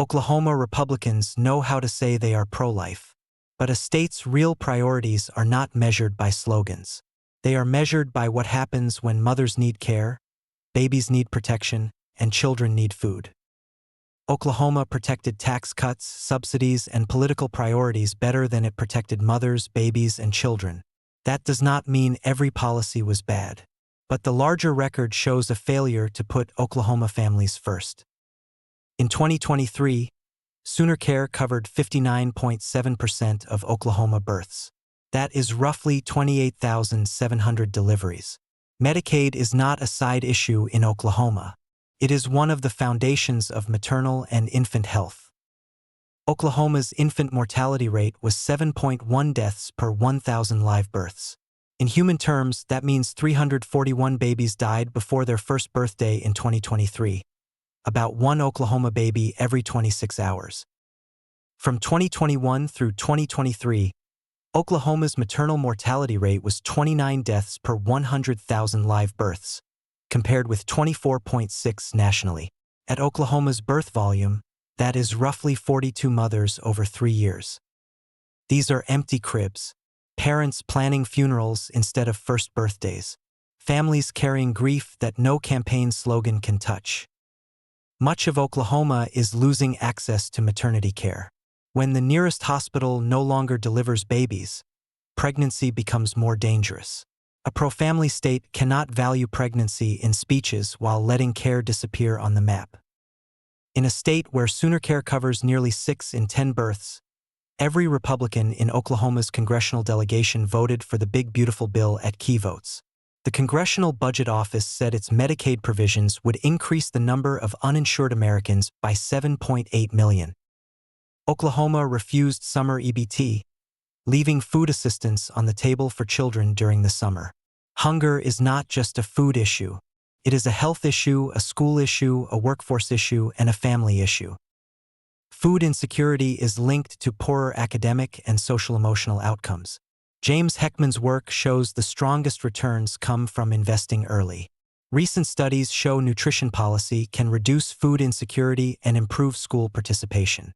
Oklahoma Republicans know how to say they are pro-life, but a state's real priorities are not measured by slogans. They are measured by what happens when mothers need care, babies need protection, and children need food. Oklahoma protected tax cuts, subsidies, and political priorities better than it protected mothers, babies, and children. That does not mean every policy was bad, but the larger record shows a failure to put Oklahoma families first. In 2023, SoonerCare covered 59.7% of Oklahoma births. That is roughly 28,700 deliveries. Medicaid is not a side issue in Oklahoma. It is one of the foundations of maternal and infant health. Oklahoma's infant mortality rate was 7.1 deaths per 1,000 live births. In human terms, that means 341 babies died before their first birthday in 2023. About one Oklahoma baby every 26 hours. From 2021 through 2023, Oklahoma's maternal mortality rate was 29 deaths per 100,000 live births, compared with 24.6 nationally. At Oklahoma's birth volume, that is roughly 42 mothers over 3 years. These are empty cribs, parents planning funerals instead of first birthdays, families carrying grief that no campaign slogan can touch. Much of Oklahoma is losing access to maternity care. When the nearest hospital no longer delivers babies, pregnancy becomes more dangerous. A pro-family state cannot value pregnancy in speeches while letting care disappear on the map. In a state where SoonerCare covers nearly 6 in 10 births, every Republican in Oklahoma's congressional delegation voted for the Big Beautiful Bill at key votes. The Congressional Budget Office said its Medicaid provisions would increase the number of uninsured Americans by 7.8 million. Oklahoma refused summer EBT, leaving food assistance on the table for children during the summer. Hunger is not just a food issue. It is a health issue, a school issue, a workforce issue, and a family issue. Food insecurity is linked to poorer academic and social-emotional outcomes. James Heckman's work shows the strongest returns come from investing early. Recent studies show nutrition policy can reduce food insecurity and improve school participation.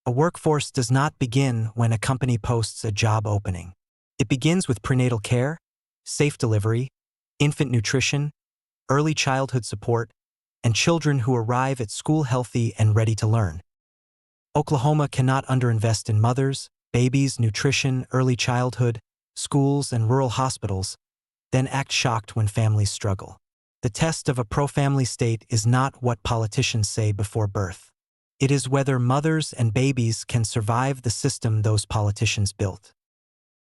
A workforce does not begin when a company posts a job opening. It begins with prenatal care, safe delivery, infant nutrition, early childhood support, and children who arrive at school healthy and ready to learn. Oklahoma cannot underinvest in mothers, babies, nutrition, early childhood, schools, and rural hospitals, then act shocked when families struggle. The test of a pro-family state is not what politicians say before birth. It is whether mothers and babies can survive the system those politicians built.